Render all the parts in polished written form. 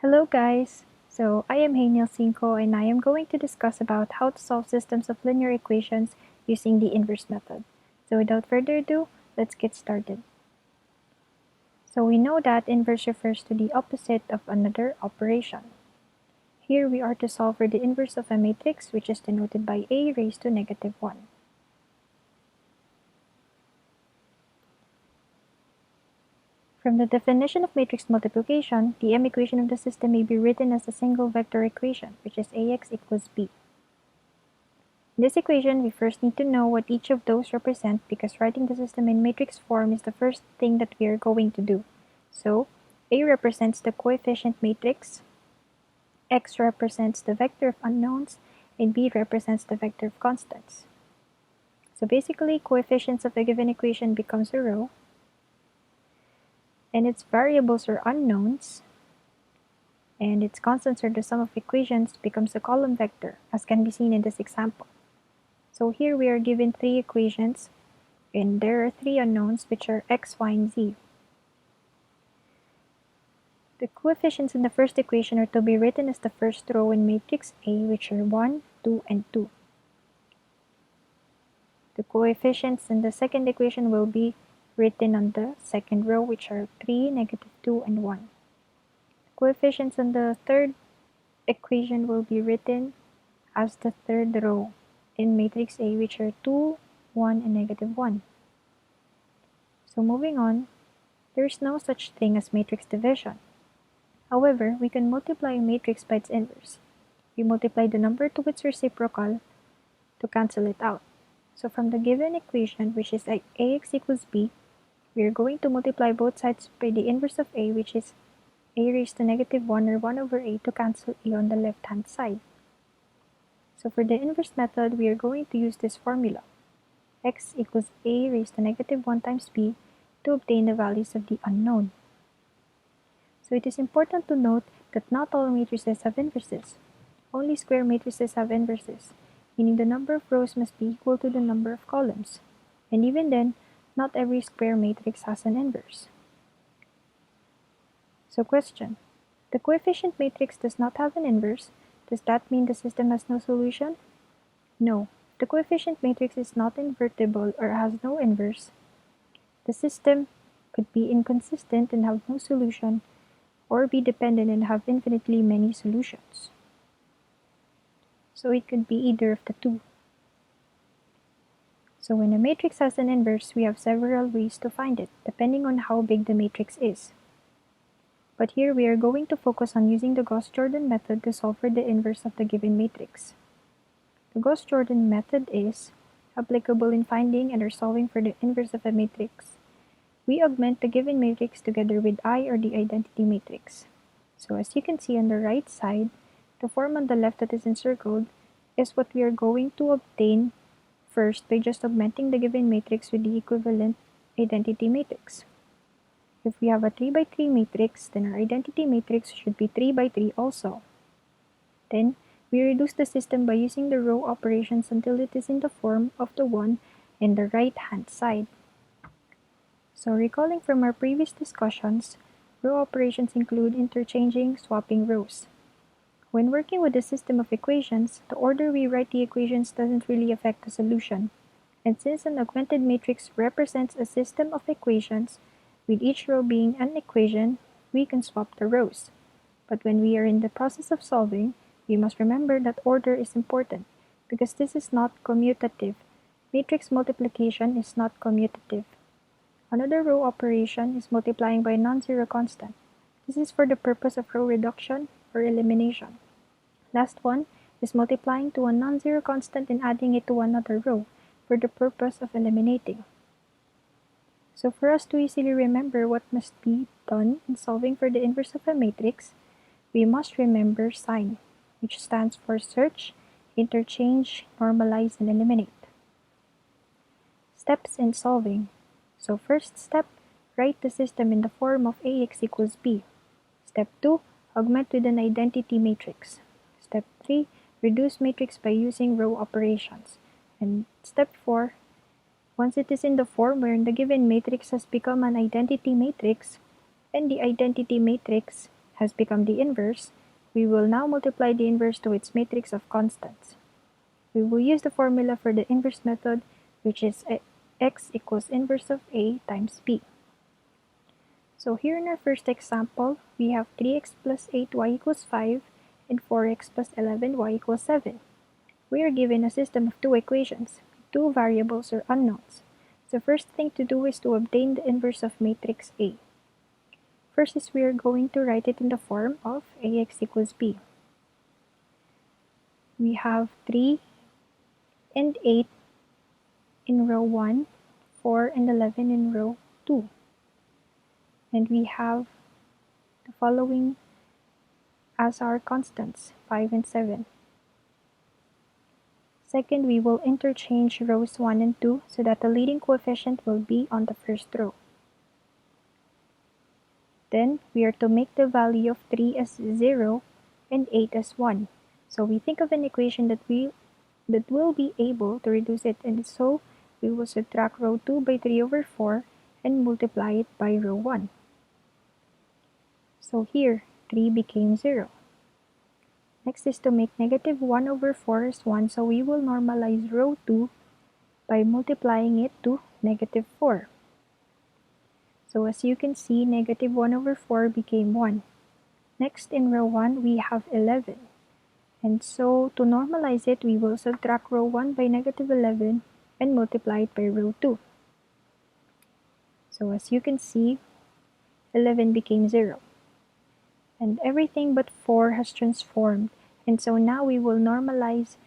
Hello guys! So I am Hanneahl Cinco and I am going to discuss about how to solve systems of linear equations using the inverse method. So without further ado, let's get started. So we know that inverse refers to the opposite of another operation. Here we are to solve for the inverse of a matrix, which is denoted by a raised to negative 1. From the definition of matrix multiplication, the M equation of the system may be written as a single vector equation, which is Ax equals b. In this equation, we first need to know what each of those represent because writing the system in matrix form is the first thing that we are going to do. So, A represents the coefficient matrix, X represents the vector of unknowns, and B represents the vector of constants. So basically, coefficients of a given equation becomes a row, and its variables are unknowns, and its constants are the sum of equations becomes a column vector, as can be seen in this example. So here we are given three equations, and there are three unknowns, which are x, y, and z. The coefficients in the first equation are to be written as the first row in matrix A, which are 1, 2, and 2. The coefficients in the second equation will be written on the second row, which are 3, negative 2, and 1. The coefficients in the third equation will be written as the third row in matrix A, which are 2, 1, and negative 1. So moving on, there is no such thing as matrix division. However, we can multiply a matrix by its inverse. We multiply the number to its reciprocal to cancel it out. So from the given equation, which is Ax equals b, we are going to multiply both sides by the inverse of a, which is a raised to negative 1 or 1 over a to cancel a on the left-hand side. So for the inverse method, we are going to use this formula. X equals a raised to negative 1 times b to obtain the values of the unknown. So it is important to note that not all matrices have inverses. Only square matrices have inverses, meaning the number of rows must be equal to the number of columns. And even then, not every square matrix has an inverse. So question: the coefficient matrix does not have an inverse. Does that mean the system has no solution? No. The coefficient matrix is not invertible or has no inverse. The system could be inconsistent and have no solution, or be dependent and have infinitely many solutions. So it could be either of the two. So when a matrix has an inverse, we have several ways to find it, depending on how big the matrix is. But here we are going to focus on using the GaussJordan method to solve for the inverse of the given matrix. The GaussJordan method is applicable in finding and or solving for the inverse of a matrix. We augment the given matrix together with I, or the identity matrix. So as you can see on the right side, the form on the left that is encircled is what we are going to obtain first by just augmenting the given matrix with the equivalent identity matrix. If we have a 3 by 3 matrix, then our identity matrix should be 3 by 3 also. Then, we reduce the system by using the row operations until it is in the form of the one in the right-hand side. So recalling from our previous discussions, row operations include interchanging, swapping rows. When working with a system of equations, the order we write the equations doesn't really affect the solution. And since an augmented matrix represents a system of equations, with each row being an equation, we can swap the rows. But when we are in the process of solving, we must remember that order is important, because this is not commutative. Matrix multiplication is not commutative. Another row operation is multiplying by a non-zero constant. This is for the purpose of row reduction or elimination. Last one is multiplying to a non-zero constant and adding it to another row for the purpose of eliminating. So for us to easily remember what must be done in solving for the inverse of a matrix, we must remember sign, which stands for search, interchange, normalize, and eliminate. Steps in solving. So first step, write the system in the form of Ax equals b. Step 2, augment with an identity matrix. Step 3, reduce matrix by using row operations. And step 4, once it is in the form wherein the given matrix has become an identity matrix, and the identity matrix has become the inverse, we will now multiply the inverse to its matrix of constants. We will use the formula for the inverse method, which is x equals inverse of A times B. So here in our first example, we have 3x plus 8y equals 5 and 4x plus 11y equals 7. We are given a system of two equations, two variables or unknowns. The first thing to do is to obtain the inverse of matrix A. First is we are going to write it in the form of Ax equals B. We have 3 and 8 in row 1, 4 and 11 in row 2. And we have the following as our constants, 5 and 7. Second, we will interchange rows 1 and 2 so that the leading coefficient will be on the first row. Then, we are to make the value of 3 as 0 and 8 as 1. So we think of an equation that will be able to reduce it, and so we will subtract row 2 by 3 over 4 and multiply it by row 1. So here, 3 became 0. Next is to make negative 1 over 4 as 1, so we will normalize row 2 by multiplying it to negative 4. So as you can see, negative 1 over 4 became 1. Next in row 1, we have 11. And so to normalize it, we will subtract row 1 by negative 11 and multiply it by row 2. So as you can see, 11 became 0. And everything but 4 has transformed. And so now we will normalize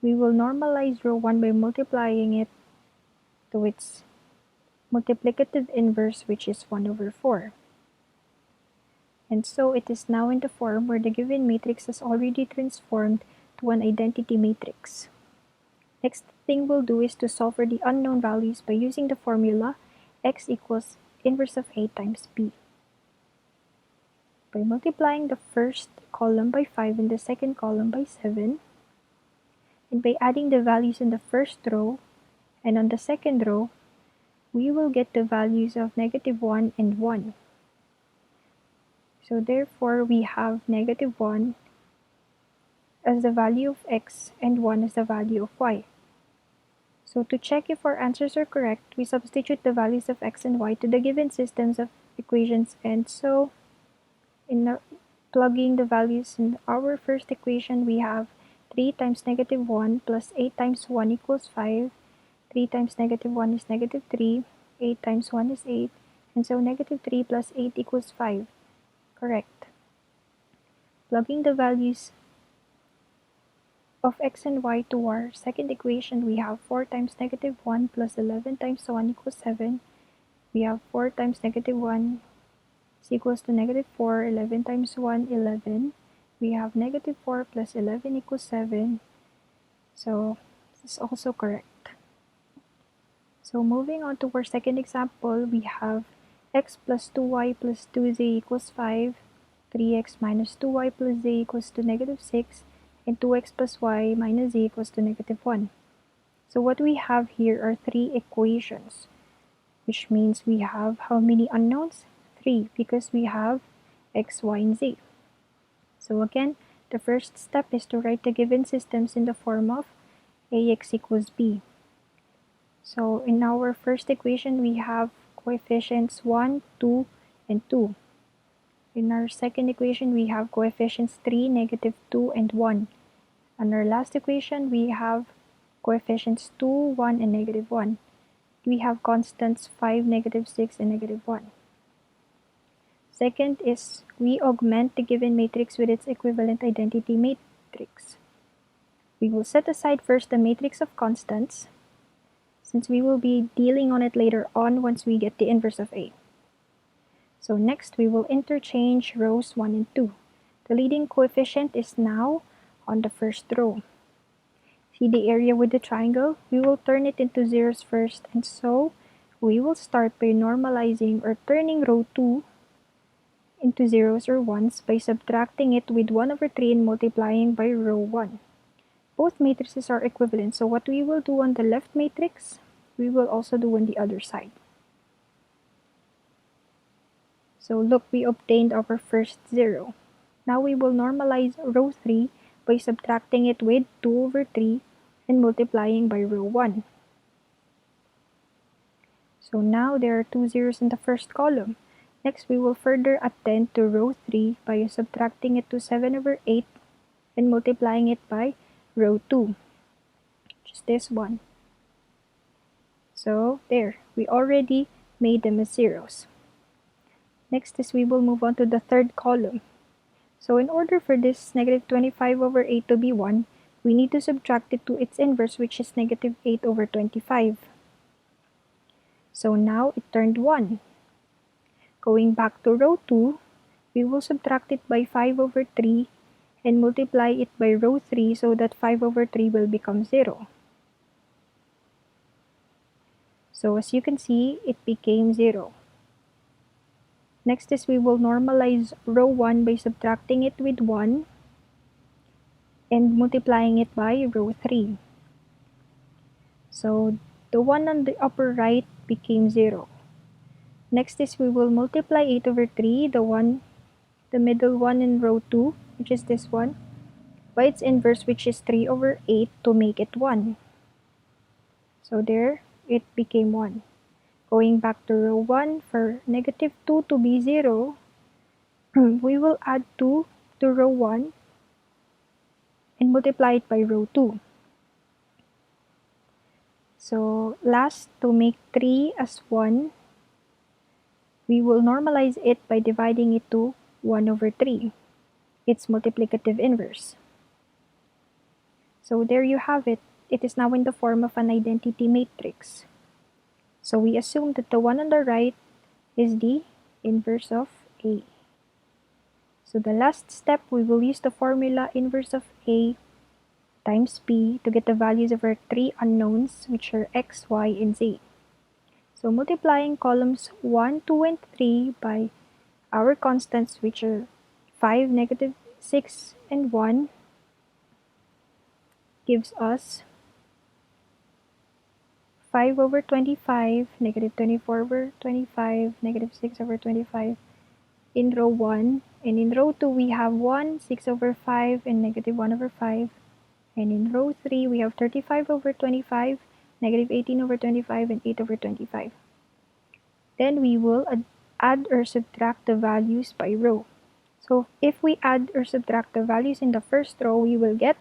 row 1 by multiplying it to its multiplicative inverse, which is 1 over 4. And so it is now in the form where the given matrix has already transformed to an identity matrix. Next thing we'll do is to solve for the unknown values by using the formula x equals inverse of A times B. By multiplying the first column by 5 and the second column by 7, and by adding the values in the first row and on the second row, we will get the values of negative 1 and 1. So therefore, we have negative 1 as the value of x and 1 as the value of y. So to check if our answers are correct, we substitute the values of x and y to the given systems of equations, and so plugging the values in our first equation, we have 3 times negative 1 plus 8 times 1 equals 5. 3 times negative 1 is negative 3. 8 times 1 is 8. And so negative 3 plus 8 equals 5. Correct. Plugging the values of x and y to our second equation, we have 4 times negative 1 plus 11 times 1 equals 7. We have 4 times negative 1 is equals to negative 4. 11 times 1, 11. We have negative 4 plus 11 equals 7. So this is also correct. So moving on to our second example, we have x plus 2y plus 2z equals 5, 3x minus 2y plus z equals to negative 6, and 2x plus y minus z equals to negative 1. So what we have here are three equations, which means we have how many unknowns? 3, because we have x, y, and z. So again, the first step is to write the given systems in the form of Ax equals b. So in our first equation, we have coefficients 1, 2, and 2. In our second equation, we have coefficients 3, negative 2, and 1. On our last equation, we have coefficients 2, 1, and negative 1. We have constants 5, negative 6, and negative 1. Second is we augment the given matrix with its equivalent identity matrix. We will set aside first the matrix of constants, since we will be dealing on it later on once we get the inverse of A. So next, we will interchange rows 1 and 2. The leading coefficient is now on the first row. See the area with the triangle? We will turn it into zeros first, and so we will start by normalizing or turning row 2 into zeros or ones by subtracting it with 1 over 3 and multiplying by row 1. Both matrices are equivalent, so what we will do on the left matrix, we will also do on the other side. So look, we obtained our first 0. Now we will normalize row 3 by subtracting it with 2 over 3 and multiplying by row 1. So now there are 2 zeros in the first column. Next, we will further attend to row 3 by subtracting it to 7 over 8 and multiplying it by row 2, which is this one. So there, we already made them as zeros. Next is we will move on to the third column. So in order for this negative 25 over 8 to be 1, we need to subtract it to its inverse, which is negative 8 over 25. So now it turned 1. Going back to row 2, we will subtract it by 5 over 3 and multiply it by row 3 so that 5 over 3 will become 0. So as you can see, it became 0. Next is we will normalize row 1 by subtracting it with 1 and multiplying it by row 3. So the one on the upper right became 0. Next is we will multiply 8 over 3, the middle one in row 2, which is this one, by its inverse, which is 3 over 8, to make it 1. So there, it became 1. Going back to row 1, for negative 2 to be 0, we will add 2 to row 1 and multiply it by row 2. So last, to make 3 as 1, we will normalize it by dividing it to 1 over 3, its multiplicative inverse. So there you have it. It is now in the form of an identity matrix. So we assume that the one on the right is the inverse of A. So the last step, we will use the formula inverse of A times B to get the values of our 3 unknowns, which are X, Y, and Z. So multiplying columns 1, 2, and 3 by our constants, which are 5, negative 6, and 1, gives us 5 over 25, negative 24 over 25, negative 6 over 25 in row 1. And in row 2, we have 1, 6 over 5, and negative 1 over 5. And in row 3, we have 35 over 25, negative 18 over 25, and 8 over 25. Then we will add or subtract the values by row. So if we add or subtract the values in the first row, we will get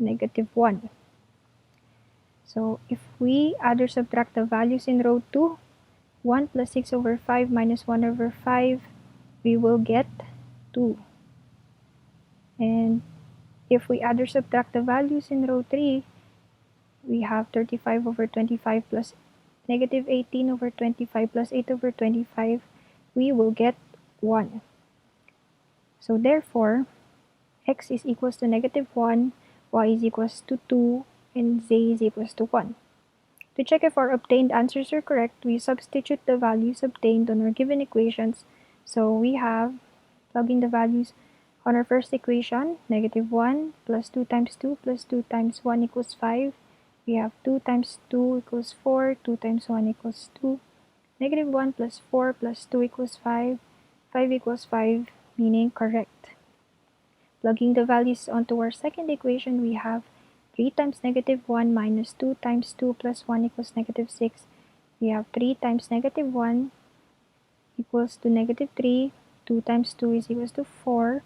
negative 1. So if we add or subtract the values in row 2, 1 plus 6 over 5 minus 1 over 5, we will get 2. And if we add or subtract the values in row 3, we have 35 over 25 plus negative 18 over 25 plus 8 over 25, we will get 1. So therefore, x is equals to negative 1, y is equals to 2, and z is equals to 1. To check if our obtained answers are correct, we substitute the values obtained on our given equations. So we have, plugging the values on our first equation, negative 1 plus 2 times 2 plus 2 times 1 equals 5. We have 2 times 2 equals 4, 2 times 1 equals 2. Negative 1 plus 4 plus 2 equals 5. 5 equals 5, meaning correct. Plugging the values onto our second equation, we have 3 times negative 1 minus 2 times 2 plus 1 equals negative 6. We have 3 times negative 1 equals to negative 3. 2 times 2 is equals to 4.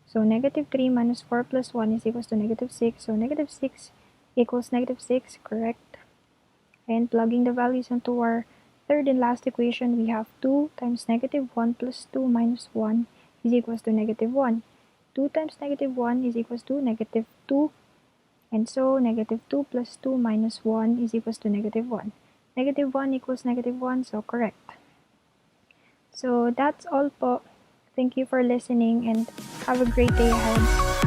So negative 3 minus 4 plus 1 is equals to negative 6. So negative 6 equals negative 6, correct. And plugging the values into our third and last equation, we have 2 times negative 1 plus 2 minus 1 is equals to negative 1. 2 times negative 1 is equals to negative 2. And so negative 2 plus 2 minus 1 is equals to negative 1. Negative 1 equals negative 1, so correct. So that's all po. Thank you for listening and have a great day ahead.